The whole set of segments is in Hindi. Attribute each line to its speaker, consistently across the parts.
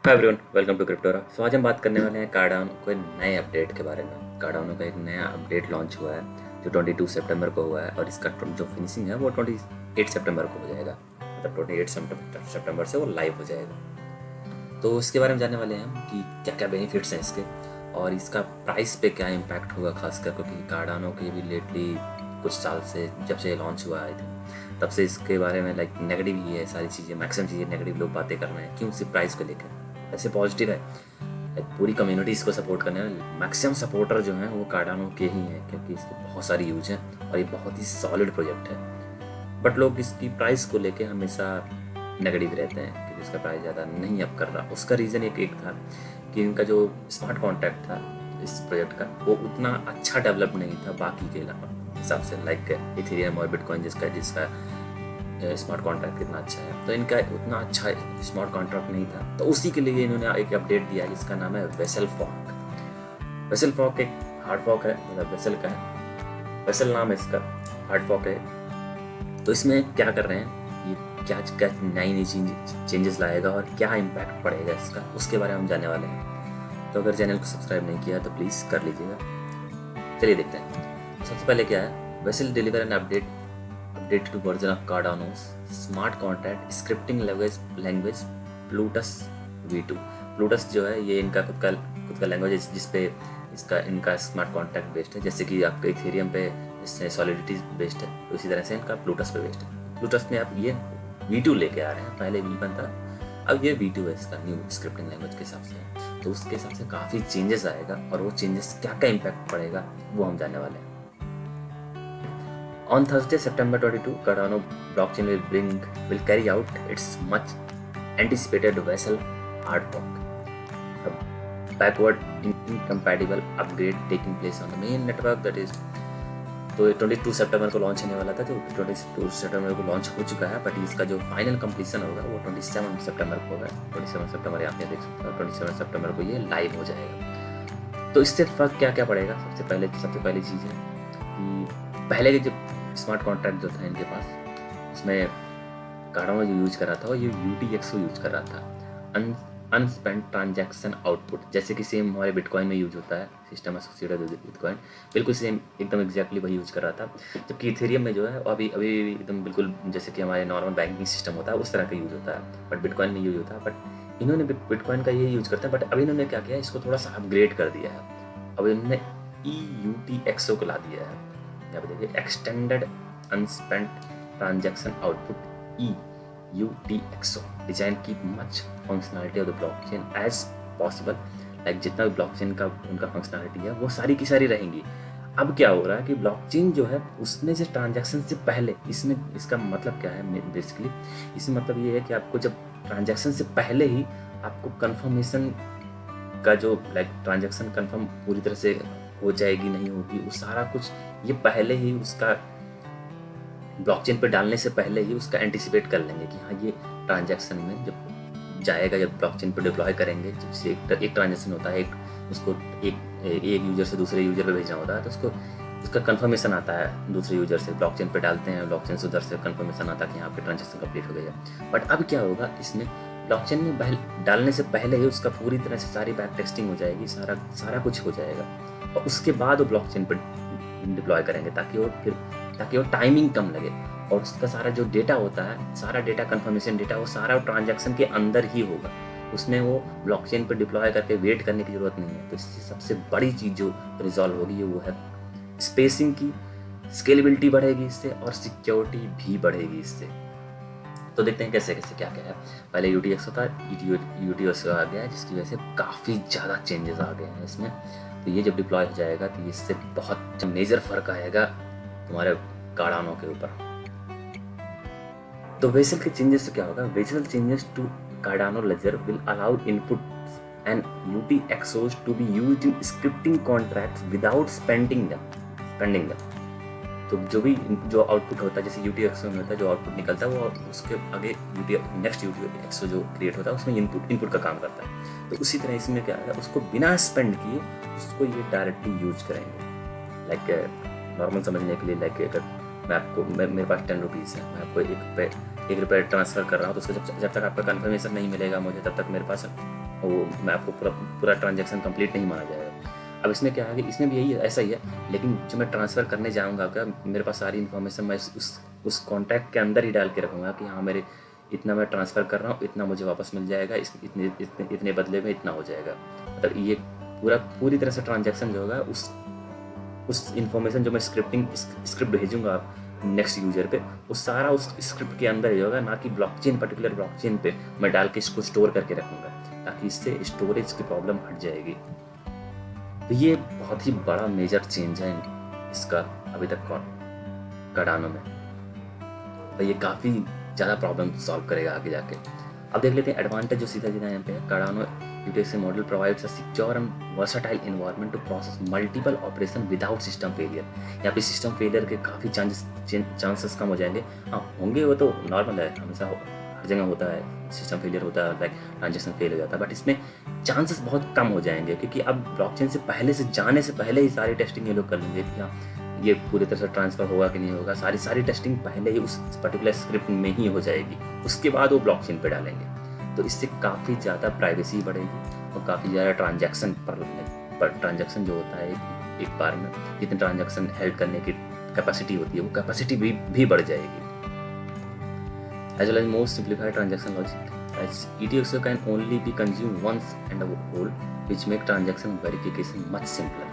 Speaker 1: Hi everyone, welcome to Cryptora. So आज हम बात करने वाले हैं कार्डानो के नए अपडेट के बारे में। कार्डानो का एक नया अपडेट लॉन्च हुआ है जो 22 सितंबर को हुआ है और इसका जो फिनिशिंग है वो 28 सितंबर को हो जाएगा। मतलब 28 सितंबर से वो लाइव हो जाएगा। तो इसके बारे में जानने वाले हैं हम कि क्या क्या बेनिफिट्स हैं इसके और इसका प्राइस पे क्या इम्पैक्ट होगा, खासकर क्योंकि कार्डानो के भी लेटली कुछ साल से जब से लॉन्च हुआ है तब से इसके बारे में नेगेटिव ही है सारी चीज़ें, मैक्सिमम चीज़ें नेगेटिव लोग बातें कर रहे हैं। क्यों? सिर्फ प्राइस को लेकर। ऐसे पॉजिटिव है, पूरी कम्युनिटी इसको सपोर्ट करने वाले मैक्सिमम सपोर्टर जो हैं वो कार्डानो के ही हैं, क्योंकि इसके बहुत सारी यूज हैं और ये बहुत ही सॉलिड प्रोजेक्ट है। बट लोग इसकी प्राइस को लेके हमेशा नेगेटिव रहते हैं क्योंकि इसका प्राइस ज़्यादा नहीं अप कर रहा। उसका रीज़न एक था कि इनका जो स्मार्ट कॉन्ट्रैक्ट था इस प्रोजेक्ट का वो उतना अच्छा डेवलप नहीं था बाकी के हिसाब से, लाइक इथेरियम और बिटकॉइन जिसका स्मार्ट कॉन्ट्रैक्ट कितना अच्छा है, तो इनका उतना अच्छा स्मार्ट कॉन्ट्रैक्ट नहीं था। तो उसी के लिए इन्होंने एक अपडेट दिया जिसका नाम है वेसल फॉर्क। वेसल फॉर्क एक हार्ड फॉर्क है, मतलब वेसल का है, वेसल नाम है इसका, हार्ड फॉर्क है। तो इसमें क्या कर रहे हैं, ये क्या क्या नई चेंजेस लाएगा और क्या इम्पैक्ट पड़ेगा इसका, उसके बारे में हम जानने वाले हैं। तो अगर चैनल को सब्सक्राइब नहीं किया तो प्लीज़ कर लीजिएगा। चलिए देखते हैं। सबसे पहले क्या है, Vasil deliver an updated version of Cardano's smart contract scripting language Plutus V2। Plutus जो है ये इनका खुद का लैंग्वेज है जिसपे इनका स्मार्ट कॉन्ट्रैक्ट बेस्ड है। जैसे कि आपका इथेरियम पे इससे सॉलिडिटी बेस्ड है, तो इसी तरह से इनका प्लूटस पे बेस्ड है। प्लूटस में आप ये V2 लेके आ रहे हैं, पहले V1 था, अब ये V2 है इसका न्यू स्क्रिप्टिंग लैंग्वेज के हिसाब से। तो उसके हिसाब से काफ़ी चेंजेस आएगा और वो चेंजेस क्या क्या इम्पैक्ट पड़ेगा वो हम जानने वाले हैं। On Thursday, September 22, Cardano blockchain will carry out its much anticipated Vessel hard fork, a backward incompatible upgrade taking place on the main network that is। तो 22 सितंबर को लॉन्च होने वाला था, तो 22 सितंबर को लॉन्च हो चुका है, बट इसका जो फाइनल कंप्लीशन होगा वो 27 सितंबर को होगा। 27 सितंबर आप यहाँ देख सकते हो, 27 सितंबर को ये लाइव हो जाएगा। तो इससे फर्क क्या क्या पड़ेगा? सबसे पहली चीज़ है कि पहले के जो स्मार्ट कॉन्ट्रैक्ट जो था इनके पास, उसमें कार्डानो जो यूज कर रहा था वो ये UTXO यूज कर रहा था, अनस्पेंट ट्रांजैक्शन आउटपुट, जैसे कि सेम हमारे बिटकॉइन में यूज होता है, सिस्टम एसोसिएटेड विद बिटकॉइन, बिल्कुल सेम एकदम एग्जैक्टली वही यूज कर रहा था। जबकि इथेरियम में जो है अभी एकदम बिल्कुल जैसे कि हमारे नॉर्मल बैंकिंग सिस्टम होता है उस तरह का यूज होता है, बट बिटकॉइन में यूज होता है। बट इन्होंने बिटकॉइन का ये यूज करता है, बट अभी इन्होंने क्या किया, इसको थोड़ा सा अपग्रेड कर दिया है। अब इन्होंने EUTXO को ला दिया है। यहाँ पे देखिए, extended unspent transaction output EUTXO design की much functionality of the blockchain as possible. Like जितना भी ब्लॉकचेन का उनका फंक्शनलिटी है वो सारी की सारी रहेंगी। अब क्या हो रहा है कि ब्लॉकचेन जो है उसमें से ट्रांजैक्शन से पहले, इसमें इसका मतलब क्या है बेसिकली, इसमें मतलब ये है कि आपको जब ट्रांजैक्शन से पहले ही आपको कंफर्मेशन का जो ट्रांजैक्शन कंफर्म पूरी तरह से हो जाएगी नहीं होगी, वो सारा कुछ ये पहले ही उसका ब्लॉकचेन पे डालने से पहले ही उसका एंटिसिपेट कर लेंगे कि हाँ ये ट्रांजैक्शन में जब जाएगा, जब ब्लॉकचेन पे डिप्लॉय करेंगे, जब एक ट्रांजैक्शन होता है, उसको एक यूजर से दूसरे यूजर पे भेजना होता है, तो उसका कंफर्मेशन आता है दूसरे यूजर से, ब्लॉकचेन पे डालते हैं, ब्लॉकचेन से उधर से कंफर्मेशन आता है कि यहाँ पे ट्रांजैक्शन कंप्लीट हो गया। बट अब क्या होगा, इसमें ब्लॉकचेन में डालने से पहले ही उसका पूरी तरह से सारी बैक टेस्टिंग हो जाएगी, सारा कुछ हो जाएगा और उसके बाद वो ब्लॉकचेन पे डिप्लॉय करेंगे ताकि वो टाइमिंग कम लगे और उसका सारा जो डेटा होता है, सारा डेटा कंफर्मेशन डेटा, वो सारा ट्रांजैक्शन के अंदर ही होगा, उसमें वो ब्लॉकचेन पे डिप्लॉय करके वेट करने की जरूरत नहीं है। तो इससे सबसे बड़ी चीज़ जो रिजॉल्व होगी वो है स्पेसिंग की, स्केलेबिलिटी बढ़ेगी इससे और सिक्योरिटी भी बढ़ेगी इससे। तो देखते हैं कैसे क्या है। पहले UTXO था, UTXO आ गया है जिसकी वजह से काफ़ी ज़्यादा चेंजेस आ गए हैं इसमें। तो ये जब डिप्लॉय हो जाएगा तो इससे बहुत मेजर फर्क आएगा तुम्हारे कार्डानो के ऊपर। तो वेसल के चेंजेस से क्या होगा, Vasil changes to Cardano ledger will allow input and UTXOs to be used in scripting contracts without spending them. तो जो आउटपुट होता है, जैसे UTXO में होता है, जो आउटपुट निकलता है वो उसके आगे नेक्स्ट UTXO जो क्रिएट होता है उसमें इनपुट का काम करता है। तो उसी तरह इसमें क्या है, उसको बिना स्पेंड किए उसको ये डायरेक्टली यूज करेंगे। नॉर्मल समझने के लिए, अगर मेरे पास 10 रुपीज़ है, मैं आपको एक रुपये ट्रांसफ़र कर रहा हूँ, तो उसको जब तक आपका कन्फर्मेशन नहीं मिलेगा मुझे, तब तक मेरे पास वो मैं आपको पूरा ट्रांजैक्शन कंप्लीट नहीं माना जाएगा। अब इसमें क्या है कि इसमें भी यही ऐसा ही है, लेकिन जो मैं ट्रांसफ़र करने जाऊँगा क्या, मेरे पास सारी इन्फॉर्मेशन मैं उस कॉन्टैक्ट के अंदर ही डाल के रखूँगा कि हाँ मेरे इतना मैं ट्रांसफ़र कर रहा हूँ, इतना मुझे वापस मिल जाएगा, इतने बदले में इतना हो जाएगा। मतलब ये पूरी तरह से ट्रांजैक्शन जो होगा उस इन्फॉर्मेशन जो मैं स्क्रिप्ट भेजूँगा नेक्स्ट यूजर पे, वो सारा उस स्क्रिप्ट के अंदर ही होगा, ना कि पर्टिकुलर ब्लॉकचेन पे मैं डाल के इसको स्टोर करके रखूँगा, ताकि इससे स्टोरेज की प्रॉब्लम हट जाएगी। तो ये बहुत ही बड़ा मेजर चेंज है इसका अभी तक कार्डानो में, तो ये काफ़ी ज़्यादा प्रॉब्लम सॉल्व करेगा आगे जाके। अब देख लेते हैं एडवांटेज जो सीधा यहाँ पे है। Cardano UTXO model provides a secure and versatile environment to process multiple operation without system failure. यहाँ पे सिस्टम फेलियर के काफ़ी चांसेस कम हो जाएंगे। हाँ होंगे, वो तो नॉर्मल है, हमेशा हर जगह होता है, सिस्टम फेलियर होता है, लाइक ट्रांजेक्शन फेल हो जाता है, बट इसमें चांसेस बहुत कम हो जाएंगे, क्योंकि अब ब्लॉकचेन से जाने से पहले ही सारी टेस्टिंग ये लोग कर लेंगे कि हाँ ये पूरी तरह से ट्रांसफ़र होगा कि नहीं होगा। सारी टेस्टिंग पहले ही उस पर्टिकुलर स्क्रिप्ट में ही हो जाएगी, उसके बाद वो ब्लॉकचेन पे डालेंगे। तो इससे काफ़ी ज़्यादा प्राइवेसी बढ़ेगी और काफ़ी ज़्यादा ट्रांजैक्शन जो होता है एक बार में जितने ट्रांजैक्शन हेल्ड करने की कैपेसिटी होती है, वो कैपेसिटी भी बढ़ जाएगी। As well as most simplified transaction logic, as UTXO can only be consumed once and a whole, which make transaction verification much simpler.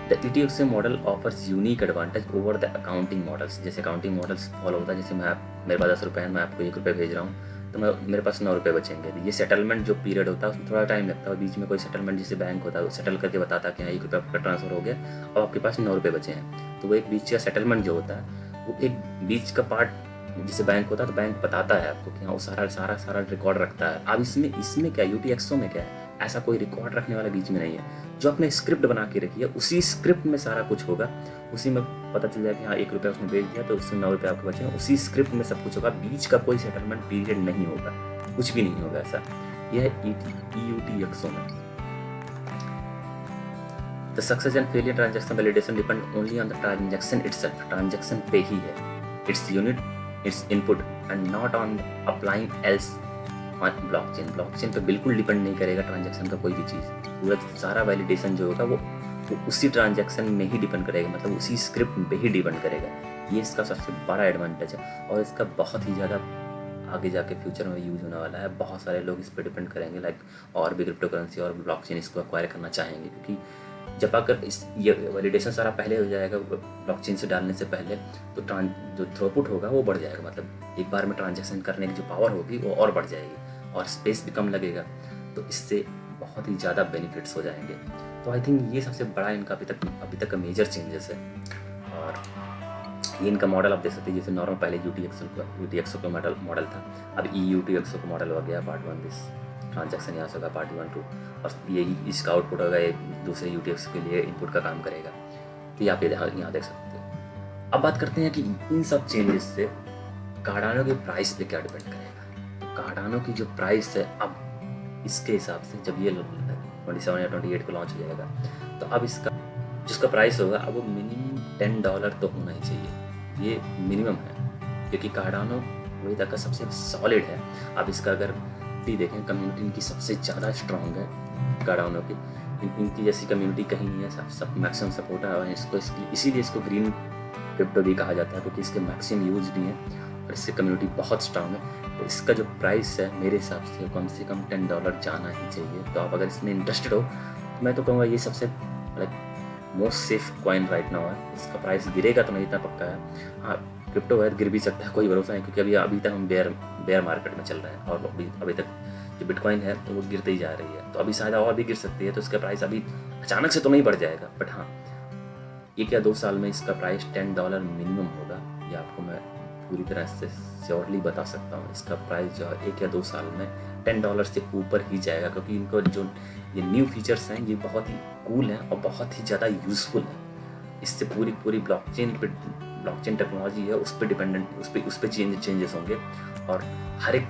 Speaker 1: The UTXO model offers unique advantage over the accounting models. जैसे accounting models फॉलो होता है, जैसे मेरे पास 10 रुपये है, मैं आपको 1 रुपये भेज रहा हूँ, तो मेरे पास 9 रुपये बचेंगे। ये सेटलमेंट जो पीरियड होता है उसमें थोड़ा टाइम लगता है, बीच में कोई सेटलमेंट जैसे बैंक होता है वो सेटल करके बताता है कि हाँ 1 रुपये आपका ट्रांसफर हो गया और आपके पास 9 रुपये बचे हैं। तो वो एक बीच का सेटलमेंट जो होता है, वो एक बीच का पार्ट जैसे बैंक होता है, तो बैंक बताता है आपको कि हाँ वो सारा रिकॉर्ड रखता है। अब इसमें क्या UTXO में क्या है, ऐसा कोई रिकॉर्ड रखने वाला बीच में नहीं है। जो आपने स्क्रिप्ट बना के रखी है, उसी स्क्रिप्ट में सारा कुछ होगा, उसी में पता चल जाएगा कि हाँ 1 रुपया उसने भेज दिया तो उससे 9 रुपये आपके बचे हैं, उसी स्क्रिप्ट में सब कुछ होगा। बीच का कोई सेटलमेंट पीरियड नहीं होगा, कुछ भी नहीं होगा ऐसा। यह है UTXO में। The success and failure transaction validation depend only on the transaction itself. Transaction पे ही है, its unit, it's input and not on applying else on blockchain पे बिल्कुल डिपेंड नहीं करेगा ट्रांजैक्शन का कोई भी चीज़। पूरा सारा वैलिडेशन जो होगा वो उसी ट्रांजैक्शन में ही डिपेंड करेगा, मतलब उसी स्क्रिप्ट पे ही डिपेंड करेगा। ये इसका सबसे बड़ा एडवांटेज है और इसका बहुत ही ज़्यादा आगे जाके फ्यूचर में यूज़ होने वाला है। बहुत सारे लोग इस पर डिपेंड करेंगे, लाइक और भी क्रिप्टो करेंसी और ब्लॉकचेन इसको एक्वायर करना चाहेंगे, क्योंकि जब अगर ये वैलिडेशन सारा पहले हो जाएगा ब्लॉकचेन से डालने से पहले, तो जो थ्रूपुट होगा वो बढ़ जाएगा, मतलब एक बार में ट्रांजैक्शन करने की जो पावर होगी वो और बढ़ जाएगी और स्पेस भी कम लगेगा, तो इससे बहुत ही ज़्यादा बेनिफिट्स हो जाएंगे। तो आई थिंक ये सबसे बड़ा इनका अभी तक का मेजर चेंजेस है। और ये इनका मॉडल आप देख सकते हैं, जैसे नॉर्मल पहले UTXO का मॉडल था, अब UTXO का मॉडल हो गया पार्ट 1 दिस ट्रांजैक्शन यहाँ से होगा, पार्ट 1 2, और यही इसका आउटपुट होगा एक दूसरे UTXO के लिए इनपुट का काम करेगा। तो ये आप यहाँ देख सकते हैं। अब बात करते हैं कि इन सब चेंजेस से कार्डानो के प्राइस पे क्या डिपेंड करेगा। तो कार्डानो की जो प्राइस है अब इसके हिसाब से, जब ये 27 या 28 को लॉन्च हो जाएगा, तो अब इसका जिसका प्राइस होगा अब वो मिनिमम $10 तो होना ही चाहिए, ये मिनिमम है, क्योंकि कार्डानो वही तक का सबसे सॉलिड है। अब इसका अगर देखें, कम्युनिटी इनकी सबसे ज़्यादा स्ट्रॉन्ग है कार्डानो की, इनकी जैसी कम्युनिटी कहीं नहीं है, सब मैक्सिमम सपोर्ट है। और इसीलिए इसको ग्रीन क्रिप्टो भी कहा जाता है, क्योंकि इसके मैक्सिमम यूज भी हैं और इससे कम्युनिटी बहुत स्ट्रॉन्ग है। तो इसका जो प्राइस है मेरे हिसाब से कम $10 जाना ही चाहिए। तो आप अगर इसमें इंटरेस्टेड हो तो मैं तो कहूँगा ये सबसे like most safe coin right now है। इसका प्राइस गिरेगा तो नहीं इतना पक्का है, हाँ क्रिप्टो है गिर भी सकता है, कोई भरोसा नहीं, क्योंकि अभी तक हम बेयर मार्केट में चल रहे हैं और अभी तक जो बिटकॉइन है तो वो गिरते ही जा रही है। तो अभी शायद और भी गिर सकती है, तो इसका प्राइस अभी अचानक से तो नहीं बढ़ जाएगा, बट हाँ 1 या 2 साल में इसका प्राइस $10 मिनिमम होगा। ये आपको मैं पूरी तरह से श्योरली बता सकता हूँ। इसका प्राइस जो है 1 या 2 साल में $10 से ऊपर ही जाएगा, क्योंकि इनको जो ये न्यू फीचर्स हैं ये बहुत ही कूल हैं और बहुत ही ज़्यादा यूज़फुल है। इससे पूरी ब्लॉकचेन टेक्नोलॉजी है उस पर डिपेंडेंट, उस पर चेंजेस होंगे। और हर एक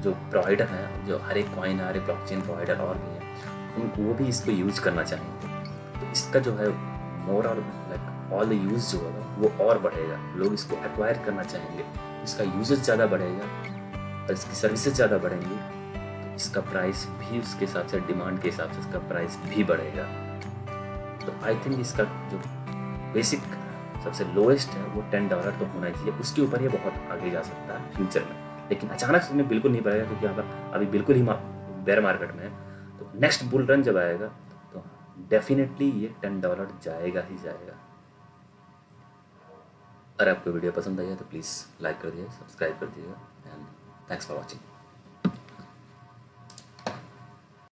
Speaker 1: जो प्रोवाइडर है, जो हर एक कॉइन हर एक ब्लॉकचेन प्रोवाइडर और भी है, उनको वो भी इसको यूज करना चाहेंगे। तो इसका जो है moral like all the use जो होगा वो और बढ़ेगा, लोग इसको एक्वायर करना चाहेंगे, इसका यूजेस ज़्यादा बढ़ेगा और इसकी सर्विसेज ज़्यादा बढ़ेंगी। तो इसका प्राइस भी उसके हिसाब से, डिमांड के हिसाब से इसका प्राइस भी बढ़ेगा। तो आई थिंक इसका जो बेसिक सबसे लोएस्ट है वो $10 तो होना चाहिए, उसके ऊपर ये बहुत आगे जा सकता है फ्यूचर में। लेकिन अचानक से इसमें बिल्कुल नहीं बढ़ेगा, क्योंकि यहाँ पर अभी बिल्कुल ही बेयर मार्केट में है। तो नेक्स्ट बुल रन जब आएगा तो डेफिनेटली ये $10 जाएगा ही जाएगा। अगर आपको वीडियो पसंद आई है तो प्लीज़ लाइक कर दीजिए, सब्सक्राइब कर दीजिएगा, एंड थैंक्स फॉर वॉचिंग।